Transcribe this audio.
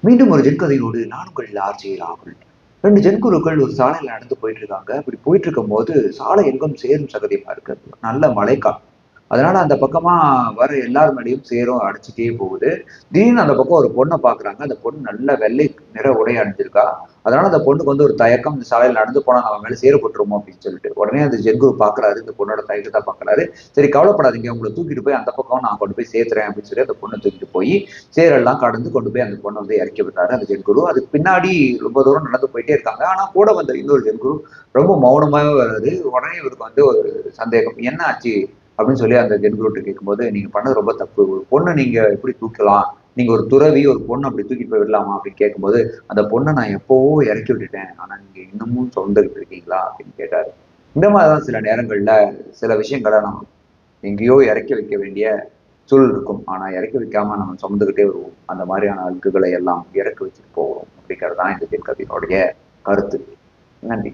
மீண்டும் ஒரு ஜென்கதையோடு நான் உங்கள் ஆர்ஜே ராகுல். 2 ஜென்குருக்கள் ஒரு சாலையில நடந்து போயிட்டு இருக்காங்க. அப்படி போயிட்டு இருக்கும்போது, சாலை எங்கும் சேரும் சகதியுமா இருக்கு. நல்ல மழைக்காலம். அதனால அந்த பக்கமா வர எல்லார் மேலயும் சேரும் அடிச்சுட்டே போகுது. திடீர்னு அந்த பக்கம் ஒரு பொண்ண பார்க்குறாங்க. அந்த பொண்ணு நல்ல வெள்ளை நிற உடை அணிஞ்சிருக்கா. அதனால அந்த பொண்ணுக்கு வந்து ஒரு தயக்கம். இந்த சாலையில நடந்து போனா நம்ம மேல சேறு பட்டுருமோ அப்படின்னு சொல்லிட்டு. உடனே அந்த ஜென்குரு பார்க்குறாரு. இந்த பொண்ணோட தயக்கத்த பார்க்குறாரு. சரி கவலைப்படாதீங்க. உங்கள தூக்கிட்டு போய் அந்த பக்கம் நான் கொண்டு போய் சேர்த்துறேன் அப்படின்னு சொல்லி அந்த பொண்ண தூக்கிட்டு போய் சேரெல்லாம் கடந்து கொண்டு போய் அந்த பொண்ண வந்து இறக்கி விட்டாரு அந்த ஜென்குரு. அதுக்கு பின்னாடி ரொம்ப தூரம் நடந்து போயிட்டே இருக்காங்க. ஆனா கூட வந்த இன்னொரு ஜென்குரு ரொம்ப மௌனமாவே வராரு. உடனே இவருக்கு வந்து ஒரு சந்தேகம். என்ன ஆச்சு? அப்படின்னு சொல்லி அந்த ஜென்குருட்ட கேட்கும்போது, நீங்க பண்ணது ரொம்ப தப்பு. ஒரு பொண்ண நீங்க எப்படி தூக்கலாம்? நீங்க ஒரு துறவி, ஒரு பொண்ண அப்படி தூக்கிட்டு போய் விடலாமா? அப்படின்னு கேட்கும்போது, அந்த பொண்ண நான் எப்பவோ இறக்கி விட்டுட்டேன். ஆனா நீங்க இன்னமும் சுமந்துகிட்டு இருக்கீங்களா? அப்படின்னு கேட்டாரு. இந்த மாதிரி தான் சில நேரங்கள்ல சில விஷயங்கள நம்ம எங்கேயோ இறக்கி வைக்க வேண்டிய சூழல் இருக்கும். ஆனா இறக்கி வைக்காம நம்ம சுமந்துகிட்டே வருவோம். அந்த மாதிரியான அழுக்குகளை எல்லாம் இறக்கி வச்சுட்டு போவோம். அப்படிங்கிறது தான் இந்த கதையினுடைய கருத்து. நன்றி.